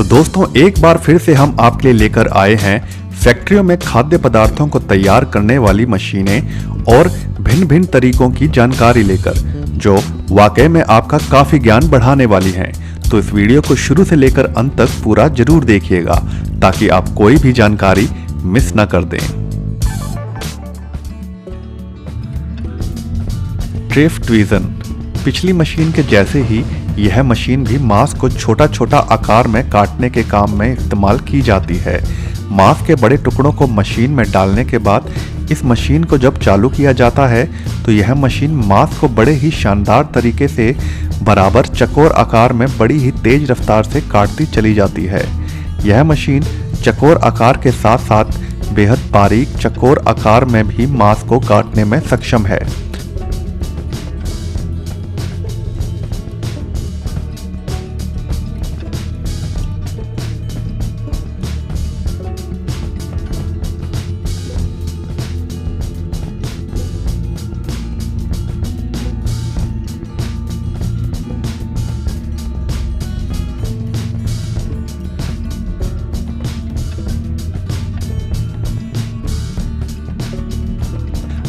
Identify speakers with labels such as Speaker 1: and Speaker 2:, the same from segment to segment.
Speaker 1: तो दोस्तों एक बार फिर से हम आपके लिए लेकर आए हैं फैक्ट्रियों में खाद्य पदार्थों को तैयार करने वाली मशीनें और भिन्न भिन्न तरीकों की जानकारी लेकर, जो वाकई में आपका काफी ज्ञान बढ़ाने वाली हैं। तो इस वीडियो को शुरू से लेकर अंत तक पूरा जरूर देखिएगा ताकि आप कोई भी जानकारी मिस न कर दें। ड्रिफ्ट विजन पिछली मशीन के जैसे ही यह मशीन भी मांस को छोटा छोटा आकार में काटने के काम में इस्तेमाल की जाती है। मांस के बड़े टुकड़ों को मशीन में डालने के बाद इस मशीन को जब चालू किया जाता है तो यह मशीन मांस को बड़े ही शानदार तरीके से बराबर चकोर आकार में बड़ी ही तेज रफ्तार से काटती चली जाती है। यह मशीन चकोर आकार के साथ साथ बेहद बारीक चकोर आकार में भी मांस को काटने में सक्षम है।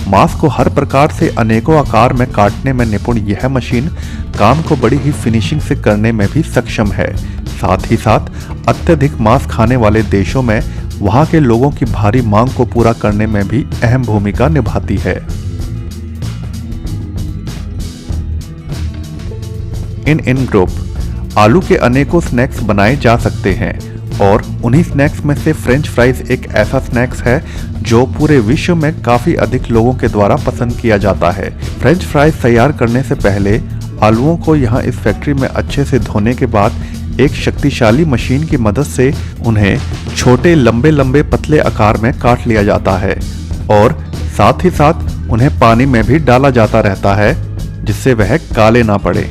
Speaker 1: मांस को हर प्रकार से अनेकों आकार में काटने में निपुण यह मशीन काम को बड़ी ही फिनिशिंग से करने में भी सक्षम है। साथ ही साथ अत्यधिक मांस खाने वाले देशों में वहां के लोगों की भारी मांग को पूरा करने में भी अहम भूमिका निभाती है। इन ग्रुप आलू के अनेकों स्नैक्स बनाए जा सकते हैं और उन्हीं स्नैक्स में से फ्रेंच फ्राइज एक ऐसा स्नैक्स है जो पूरे विश्व में काफी अधिक लोगों के द्वारा पसंद किया जाता है। फ्रेंच फ्राइज तैयार करने से पहले आलूओं को यहाँ इस फैक्ट्री में अच्छे से धोने के बाद एक शक्तिशाली मशीन की मदद से उन्हें छोटे लंबे लंबे पतले आकार में काट लिया जाता है और साथ ही साथ उन्हें पानी में भी डाला जाता रहता है जिससे वह काले ना पड़े।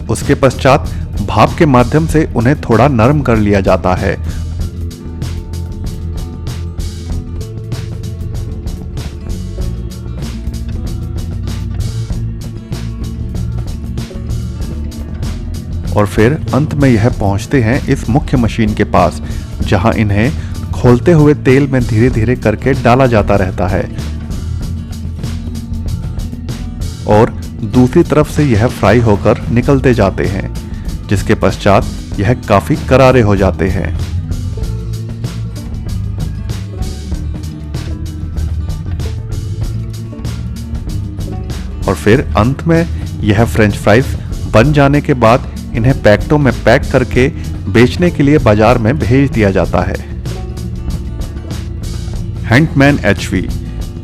Speaker 1: उसके पश्चात भाप के माध्यम से उन्हें थोड़ा नरम कर लिया जाता है। और फिर अंत में यह पहुंचते हैं इस मुख्य मशीन के पास जहां इन्हें खोलते हुए तेल में धीरे धीरे करके डाला जाता रहता है और दूसरी तरफ से यह फ्राई होकर निकलते जाते हैं, जिसके पश्चात यह काफी करारे हो जाते हैं। और फिर अंत में यह फ्रेंच फ्राइज बन जाने के बाद इन्हें पैकेटों में पैक करके बेचने के लिए बाजार में भेज दिया जाता है। हैंटमैन एचवी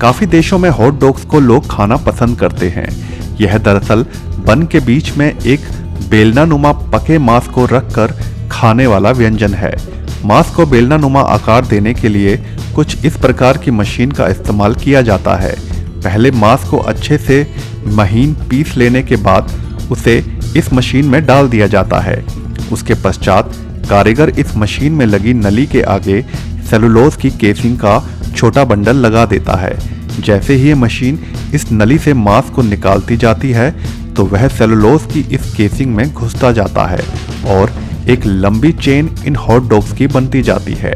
Speaker 1: काफी देशों में हॉट डॉग्स को लोग खाना पसंद करते हैं। यह दरअसल बन के बीच में एक बेलनानुमा पके मांस को रखकर खाने वाला व्यंजन है। मांस को बेलनानुमा आकार देने के लिए कुछ इस प्रकार की मशीन का इस्तेमाल किया जाता है। पहले मांस को अच्छे से महीन पीस लेने के बाद उसे इस मशीन में डाल दिया जाता है। उसके पश्चात कारीगर इस मशीन में लगी नली के आगे सेलुलोज की केसिंग का छोटा बंडल लगा देता है। जैसे ही ये मशीन इस नली से मांस को निकालती जाती है तो वह सेलुलोज की इस केसिंग में घुसता जाता है और एक लंबी चेन इन हॉट डॉग्स की बनती जाती है।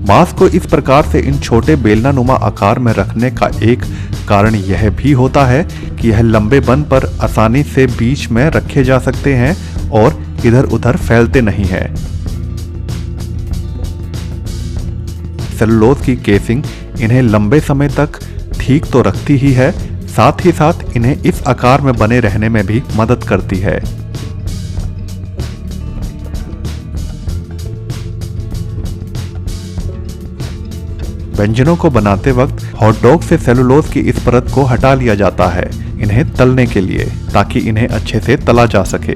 Speaker 1: मांस को इस प्रकार से इन छोटे बेलनानुमा आकार में रखने का एक कारण यह भी होता है कि यह लंबे बन पर आसानी से बीच में रखे जा सकते हैं और इधर उधर फैलते नहीं हैं। सेलुलोज की केसिंग इन्हें लंबे समय तक ठीक तो रखती ही है, साथ ही साथ इन्हें इस आकार में बने रहने में भी मदद करती है। व्यंजनों को बनाते वक्त हॉट डॉग से सेलुलोज की इस परत को हटा लिया जाता है इन्हें तलने के लिए, ताकि इन्हें अच्छे से तला जा सके।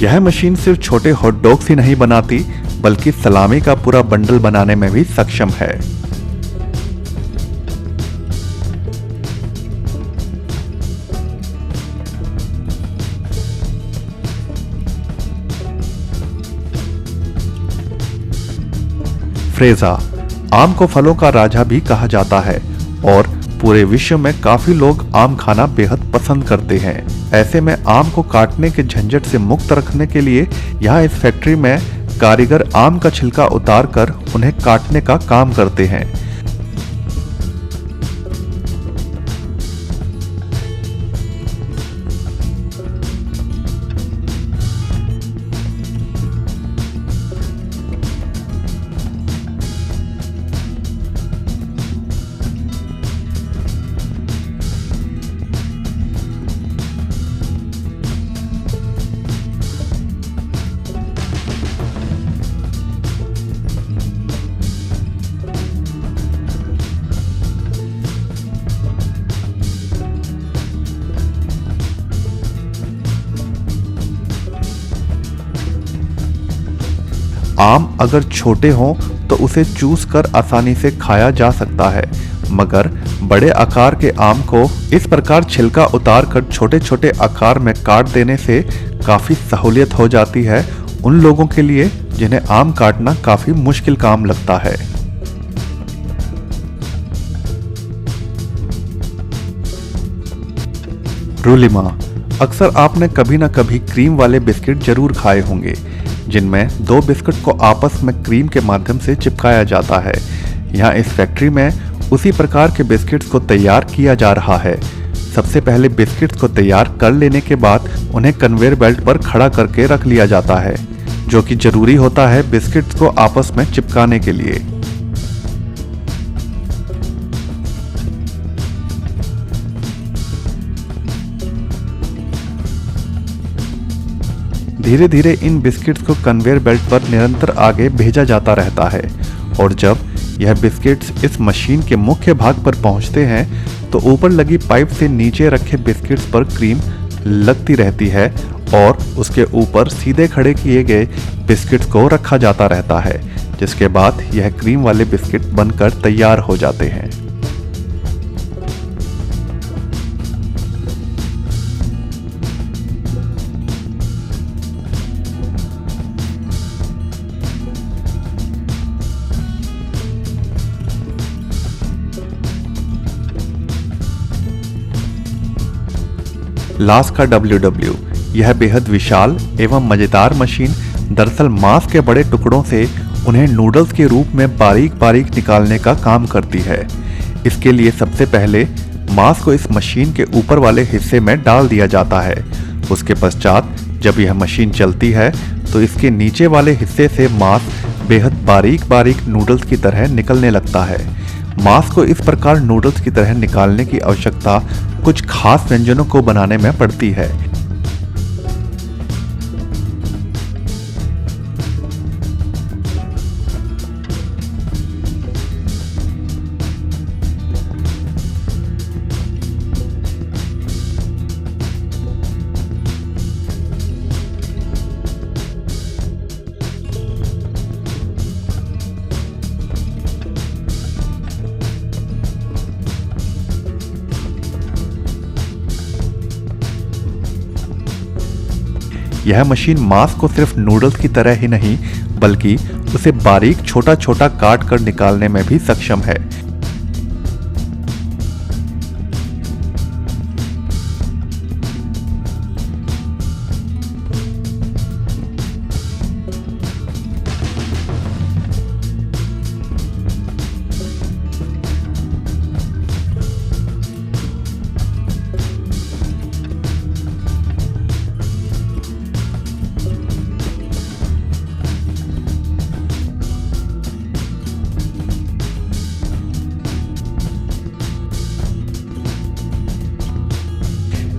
Speaker 1: यह मशीन सिर्फ छोटे हॉट डॉग्स ही नहीं बनाती, बल्कि सलामी का पूरा बंडल बनाने में भी सक्षम है। फ्रेजा आम को फलों का राजा भी कहा जाता है और पूरे विश्व में काफी लोग आम खाना बेहद पसंद करते हैं। ऐसे में आम को काटने के झंझट से मुक्त रखने के लिए यहाँ इस फैक्ट्री में कारीगर आम का छिलका उतार कर उन्हें काटने का काम करते हैं। आम अगर छोटे हों तो उसे चूस कर आसानी से खाया जा सकता है, मगर बड़े आकार के आम को इस प्रकार छिलका उतार कर छोटे छोटे आकार में काट देने से काफी सहूलियत हो जाती है उन लोगों के लिए जिन्हें आम काटना काफी मुश्किल काम लगता है। रूलिमा, अक्सर आपने कभी ना कभी क्रीम वाले बिस्किट जरूर खाए होंगे, जिनमें दो बिस्किट को आपस में क्रीम के माध्यम से चिपकाया जाता है। यहाँ इस फैक्ट्री में उसी प्रकार के बिस्किट्स को तैयार किया जा रहा है। सबसे पहले बिस्किट्स को तैयार कर लेने के बाद उन्हें कन्वेयर बेल्ट पर खड़ा करके रख लिया जाता है, जो कि जरूरी होता है बिस्किट्स को आपस में चिपकाने के लिए। धीरे धीरे इन बिस्किट्स को कन्वेयर बेल्ट पर निरंतर आगे भेजा जाता रहता है और जब यह बिस्किट्स इस मशीन के मुख्य भाग पर पहुंचते हैं तो ऊपर लगी पाइप से नीचे रखे बिस्किट्स पर क्रीम लगती रहती है और उसके ऊपर सीधे खड़े किए गए बिस्किट्स को रखा जाता रहता है, जिसके बाद यह क्रीम वाले बिस्किट बनकर तैयार हो जाते हैं। लास का WW, यह बेहद विशाल एवं मजेदार मशीन दरअसल मांस के बड़े टुकड़ों से उन्हें नूडल्स के रूप में बारीक बारीक निकालने का काम करती है। इसके लिए सबसे पहले मांस को इस मशीन के ऊपर वाले हिस्से में डाल दिया जाता है। उसके पश्चात जब यह मशीन चलती है तो इसके नीचे वाले हिस्से से मांस बेहद बारीक बारीक नूडल्स की तरह निकलने लगता है। मांस को इस प्रकार नूडल्स की तरह निकालने की आवश्यकता कुछ खास व्यंजनों को बनाने में पड़ती है। यह मशीन मांस को सिर्फ नूडल्स की तरह ही नहीं बल्कि उसे बारीक छोटा छोटा काट कर निकालने में भी सक्षम है।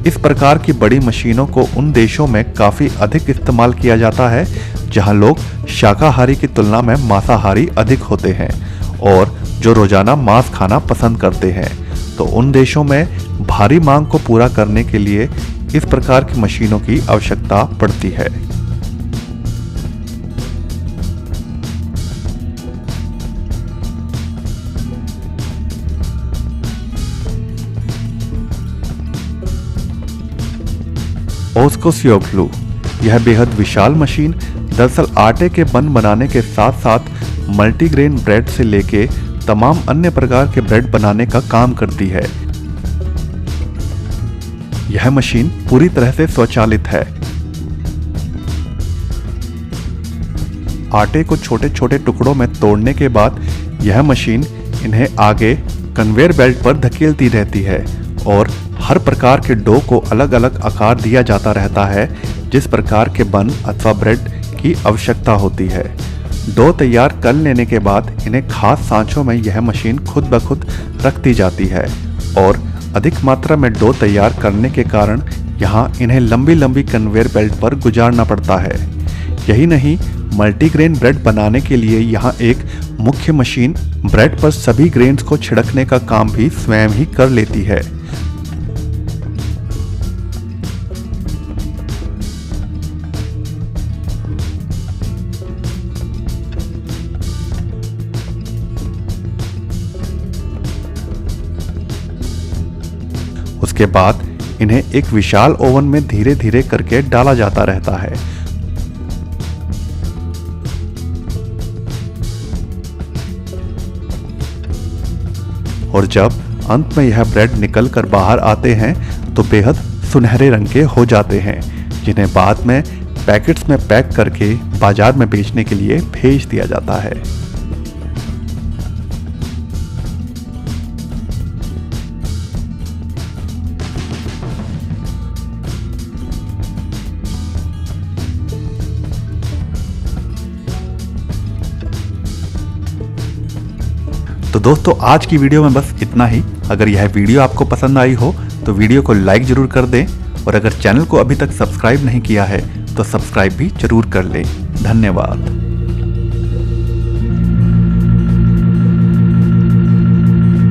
Speaker 1: इस प्रकार की बड़ी मशीनों को उन देशों में काफी अधिक इस्तेमाल किया जाता है जहां लोग शाकाहारी की तुलना में मांसाहारी अधिक होते हैं और जो रोजाना मांस खाना पसंद करते हैं। तो उन देशों में भारी मांग को पूरा करने के लिए इस प्रकार की मशीनों की आवश्यकता पड़ती है। मोस्को सियोग्लू। यह बेहद विशाल मशीन दरअसल आटे के बन बनाने के साथ साथ मल्टीग्रेन ब्रेड से लेके तमाम अन्य प्रकार के ब्रेड बनाने का काम करती है। यह मशीन पूरी तरह से स्वचालित है। आटे को छोटे छोटे टुकड़ों में तोड़ने के बाद यह मशीन इन्हें आगे कन्वेयर बेल्ट पर धकेलती रहती है और हर प्रकार के डो को अलग अलग आकार दिया जाता रहता है जिस प्रकार के बन अथवा ब्रेड की आवश्यकता होती है। डो तैयार कर लेने के बाद इन्हें खास सांचों में यह मशीन खुद ब खुद रखती जाती है और अधिक मात्रा में डो तैयार करने के कारण यहाँ इन्हें लंबी लंबी कन्वेयर बेल्ट पर गुजारना पड़ता है। यही नहीं, मल्टीग्रेन ब्रेड बनाने के लिए यहाँ एक मुख्य मशीन ब्रेड पर सभी ग्रेन्स को छिड़कने का काम भी स्वयं ही कर लेती है। उसके बाद इन्हें एक विशाल ओवन में धीरे धीरे करके डाला जाता रहता है। और जब अंत में यह ब्रेड निकल कर बाहर आते हैं तो बेहद सुनहरे रंग के हो जाते हैं, जिन्हें बाद में पैकेट्स में पैक करके बाजार में बेचने के लिए भेज दिया जाता है। तो दोस्तों, आज की वीडियो में बस इतना ही। अगर यह वीडियो आपको पसंद आई हो तो वीडियो को लाइक जरूर कर दें और अगर चैनल को अभी तक सब्सक्राइब नहीं किया है तो सब्सक्राइब भी जरूर कर लें। धन्यवाद।